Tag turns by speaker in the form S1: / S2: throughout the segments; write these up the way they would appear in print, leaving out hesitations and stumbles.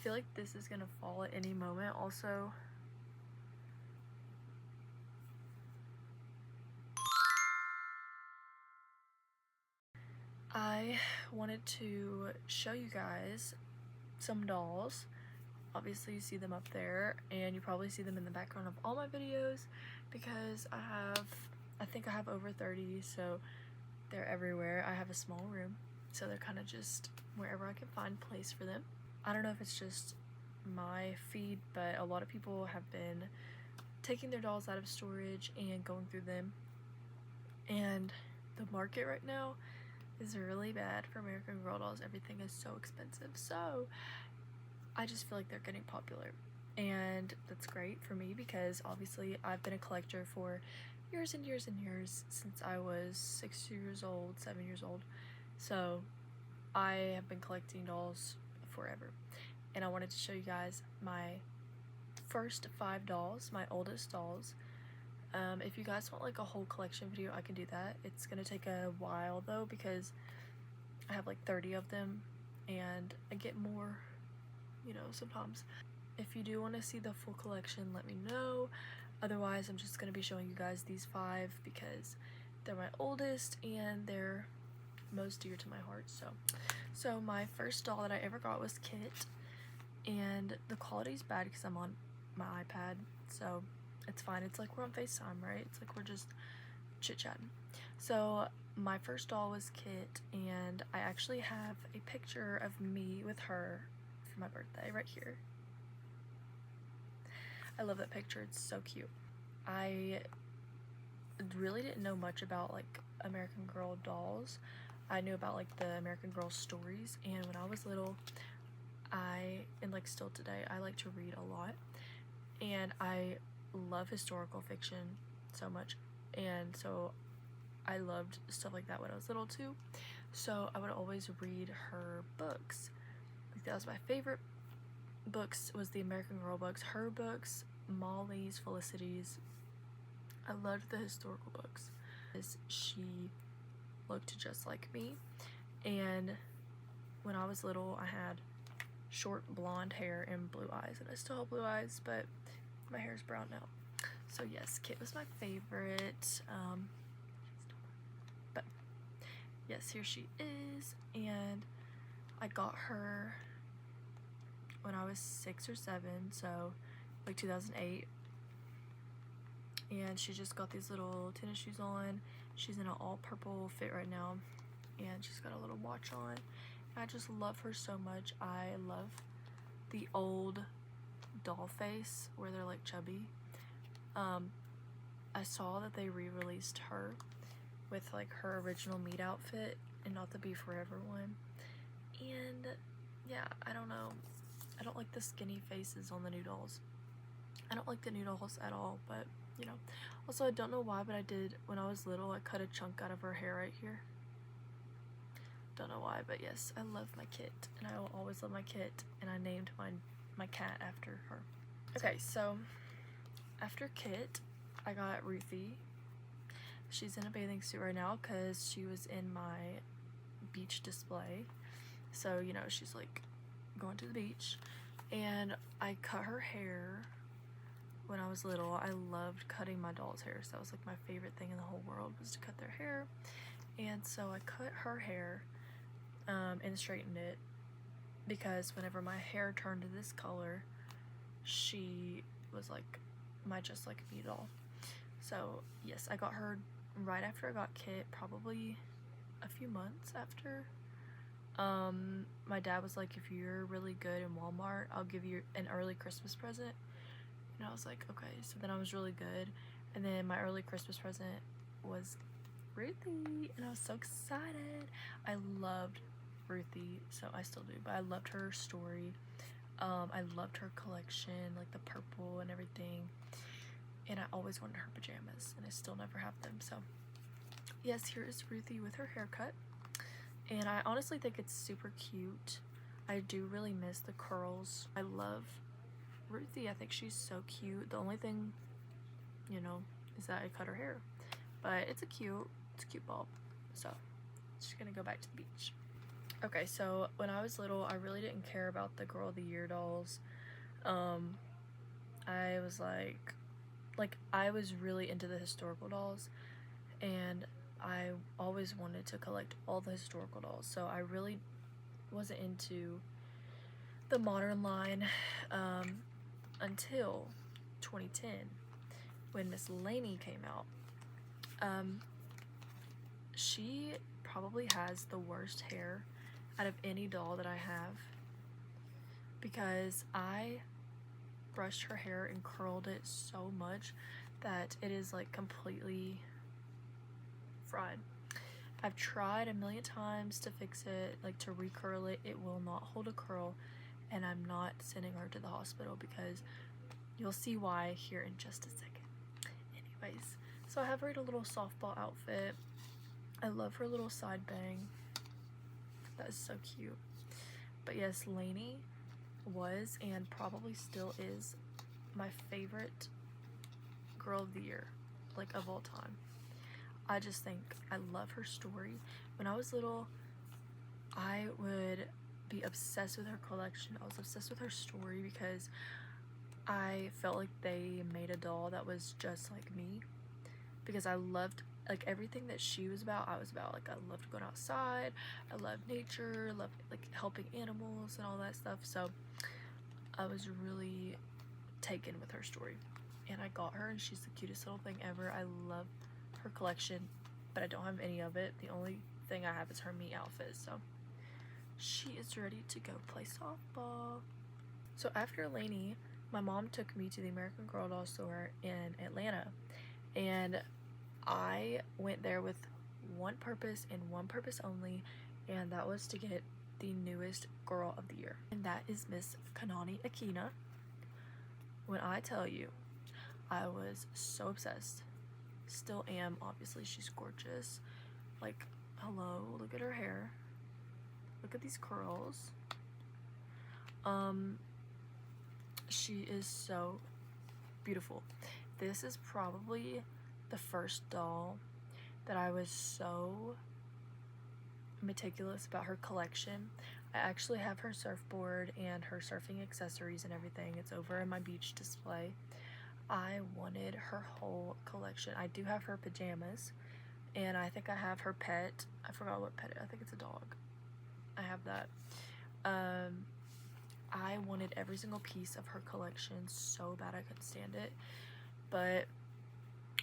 S1: feel like this is gonna fall at any moment. Also, I wanted to show you guys some dolls. Obviously you see them up there, and you probably see them in the background of all my videos because I think I have over 30, so they're everywhere. I have a small room, so they're kind of just wherever I can find place for them. I don't know if it's just my feed, but a lot of people have been taking their dolls out of storage and going through them, and the market right now is really bad for American Girl dolls. Everything is so expensive, so I just feel like they're getting popular, and that's great for me because obviously I've been a collector for years and years and years, since I was 6 years old, 7 years old. So I have been collecting dolls forever, and I wanted to show you guys my first 5 dolls, my oldest dolls. If you guys want like a whole collection video, I can do that. It's gonna take a while though because I have like 30 of them, and I get more, you know, sometimes. If you do want to see the full collection, let me know. Otherwise, I'm just gonna be showing you guys these 5 because they're my oldest and they're most dear to my heart. So my first doll that I ever got was Kit, and the quality's bad because I'm on my iPad, so it's fine. It's like we're on FaceTime, right? It's like we're just chit-chatting. So my first doll was Kit, and I actually have a picture of me with her for my birthday right here. I love that picture. It's so cute. I really didn't know much about like American Girl dolls. I knew about like the American Girl stories, and when I was little, and like still today, I like to read a lot, and I love historical fiction so much, and so I loved stuff like that when I was little too. So I would always read her books. Like that was my favorite books, was the American Girl books, her books, Molly's, Felicity's. I loved the historical books because she looked just like me, and when I was little I had short blonde hair and blue eyes, and I still have blue eyes, but my hair is brown now. So yes, Kit was my favorite. But yes, here she is, and I got her when I was 6 or 7, so like 2008, and she just got these little tennis shoes on. She's in an all purple fit right now, and she's got a little watch on. I just love her so much. I love the old doll face where they're like chubby. I saw that they re-released her with like her original meat outfit and not the Be Forever one, and yeah, I don't know, I don't like the skinny faces on the new dolls. I don't like the new dolls at all, but you know. Also, I don't know why, but I did when I was little. I cut a chunk out of her hair right here. Don't know why, but yes, I love my Kit, and I will always love my Kit, and I named my cat after her. Okay, so after Kit, I got Ruthie. She's in a bathing suit right now because she was in my beach display. So, you know, she's like going to the beach, and I cut her hair when I was little. I loved cutting my doll's hair, so that was like my favorite thing in the whole world, was to cut their hair. And so I cut her hair and straightened it because whenever my hair turned to this color, she was like my Just Like Me doll. So yes, I got her right after I got Kit, probably a few months after. My dad was like, if you're really good in Walmart, I'll give you an early Christmas present. And I was like, okay. So then I was really good, and then my early Christmas present was Ruthie, and I was so excited. I loved Ruthie, so I still do, but I loved her story. I loved her collection, like the purple and everything, and I always wanted her pajamas, and I still never have them. So yes, here is Ruthie with her haircut, and I honestly think it's super cute. I do really miss the curls. I love Ruthie. I think she's so cute. The only thing, you know, is that I cut her hair, but it's a cute bob. So she's gonna go back to the beach. Okay, so when I was little, I really didn't care about the Girl of the Year dolls. I was like I was really into the historical dolls, and I always wanted to collect all the historical dolls. So I really wasn't into the modern line until 2010 when Miss Laney came out. She probably has the worst hair out of any doll that I have, because I brushed her hair and curled it so much that it is like completely fried. I've tried a million times to fix it, like to recurl it. It will not hold a curl, and I'm not sending her to the hospital because you'll see why here in just a second. Anyways, so I have her in a little softball outfit. I love her little side bang. That is so cute. But yes, Laney was and probably still is my favorite Girl of the Year, like of all time. I just think I love her story. When I was little, I would be obsessed with her collection. I was obsessed with her story because I felt like they made a doll that was just like me, because I loved like everything that she was about. I was about, like, I loved going outside, I loved nature, loved like helping animals and all that stuff. So I was really taken with her story, and I got her, and she's the cutest little thing ever. I love her collection, but I don't have any of it. The only thing I have is her me outfit. So she is ready to go play softball. So after Laney, my mom took me to the American Girl doll store in Atlanta, and I went there with one purpose and one purpose only, and that was to get the newest Girl of the Year, and that is Miss Kanani Akina. When I tell you, I was so obsessed. Still am, obviously. She's gorgeous. Like, hello, look at her hair. Look at these curls. She is so beautiful. This is probably the first doll that I was so meticulous about her collection. I actually have her surfboard and her surfing accessories and everything. It's over in my beach display. I wanted her whole collection. I do have her pajamas, and I think I have her pet. I forgot what pet. I think it's a dog. I have that. I wanted every single piece of her collection so bad I couldn't stand it, but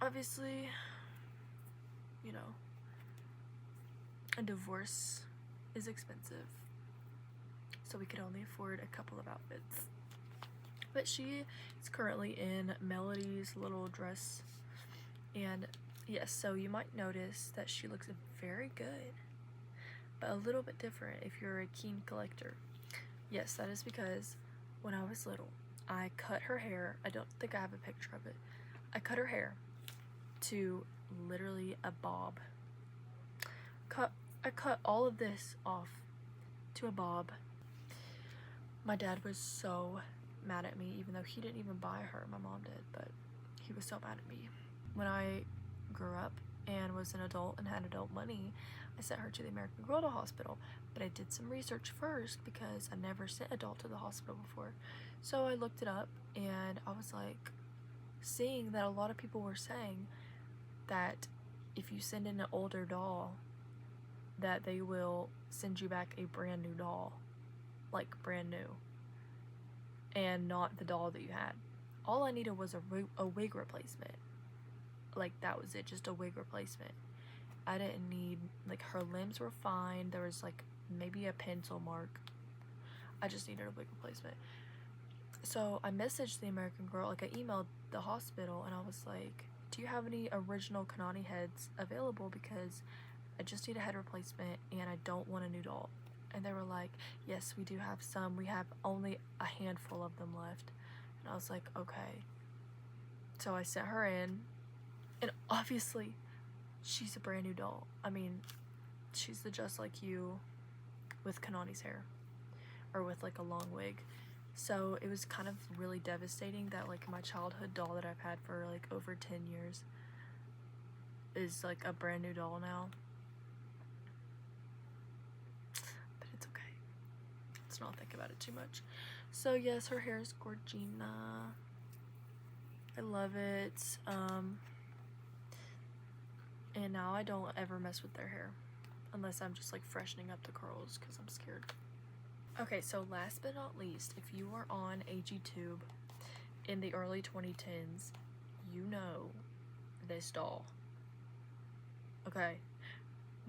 S1: obviously, you know, a divorce is expensive, so we could only afford a couple of outfits. But she is currently in Melody's little dress, and yes, so you might notice that she looks very good, but a little bit different if you're a keen collector. Yes, that is because when I was little, I cut her hair. I don't think I have a picture of it. I cut her hair to literally a bob. I cut all of this off to a bob. My dad was so mad at me, even though he didn't even buy her. My mom did, but he was so mad at me. When I grew up and was an adult and had adult money, I sent her to the American Girl Doll Hospital, but I did some research first because I never sent a doll to the hospital before. So I looked it up, and I was like seeing that a lot of people were saying that if you send in an older doll, that they will send you back a brand new doll, like brand new, and not the doll that you had. All I needed was a wig replacement. Like, that was it, just a wig replacement. I didn't need, like, her limbs were fine. There was like maybe a pencil mark. I just needed a wig replacement. So I messaged the American Girl, like I emailed the hospital, and I was like, do you have any original Kanani heads available, because I just need a head replacement and I don't want a new doll. And they were like, yes, we do have some. We have only a handful of them left. And I was like, okay. So I sent her in, and obviously she's a brand new doll. I mean, she's the Just Like You with Kanani's hair, or with like a long wig. So it was kind of really devastating that like my childhood doll that I've had for like over 10 years is like a brand new doll now. But Let's not think about it too much. So yes, her hair is Gorgina. I love it. And now I don't ever mess with their hair unless I'm just like freshening up the curls because I'm scared. Okay, so last but not least, if you were on AGTube in the early 2010s, you know this doll. Okay,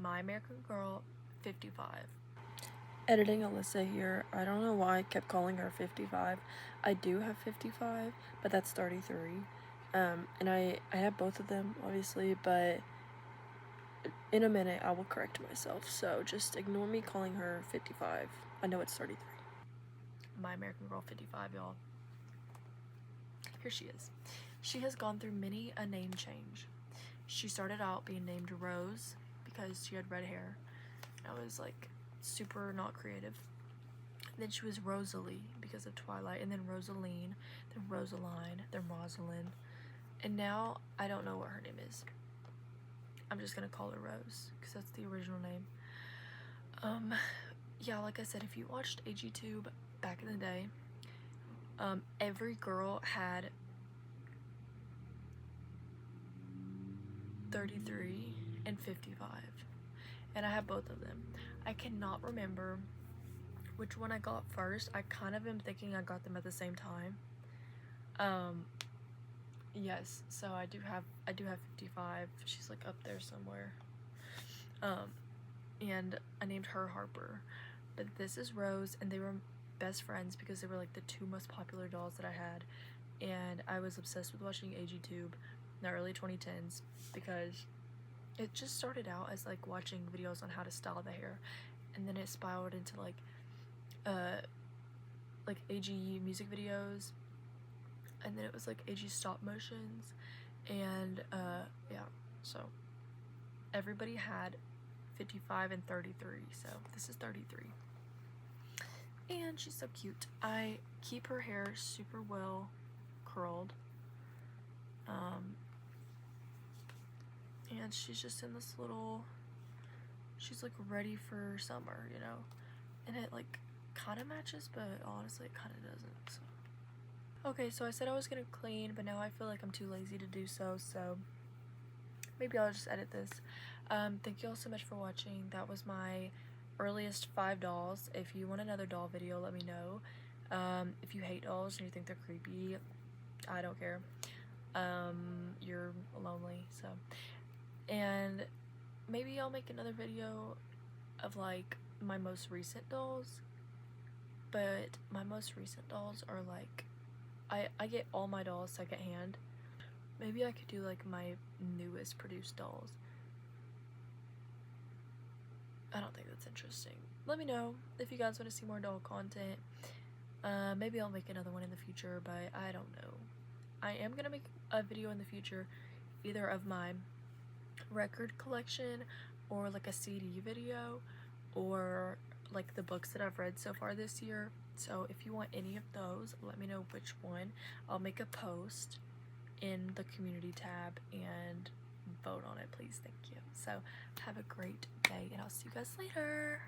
S1: My American Girl 55. Editing Alyssa here. I don't know why I kept calling her 55. I do have 55, but that's 33. And I have both of them, obviously, but in a minute I will correct myself. So just ignore me calling her 55. I know it's 33. My American Girl 55, y'all. Here she is. She has gone through many a name change. She started out being named Rose because she had red hair. I was like super not creative. Then she was Rosalie because of Twilight, and then Rosaline, then Rosaline, then Rosalind, and now I don't know what her name is. I'm just gonna call her Rose because that's the original name. Yeah, like I said, if you watched AGTube back in the day, every girl had 33 and 55, and I have both of them. I cannot remember which one I got first. I kind of am thinking I got them at the same time. Yes, so I do have 55. She's like up there somewhere. And I named her Harper, but this is Rose, and they were best friends because they were like the two most popular dolls that I had, and I was obsessed with watching AGTube in the early 2010s because it just started out as like watching videos on how to style the hair, and then it spiraled into like AG music videos, and then it was like AG stop motions, and yeah, so everybody had 55 and 33, so this is 33. And she's so cute. I keep her hair super well curled. And she's just in this little, she's like ready for summer, you know? And it like kind of matches, but honestly it kind of doesn't, so. Okay, so I said I was gonna clean, but now I feel like I'm too lazy to do so, so maybe I'll just edit this. Thank you all so much for watching. That was my earliest 5 dolls. If you want another doll video, let me know. If you hate dolls and you think they're creepy, I don't care. You're lonely, so. And maybe I'll make another video of like my most recent dolls, but my most recent dolls are like, I get all my dolls secondhand. Maybe I could do like my newest produced dolls. I don't think that's interesting. Let me know if you guys want to see more doll content. Maybe I'll make another one in the future, but I don't know. I am gonna make a video in the future either of my record collection or like a CD video or like the books that I've read so far this year. So if you want any of those, let me know which one. I'll make a post in the community tab and vote on it, please. Thank you. So have a great day, and I'll see you guys later.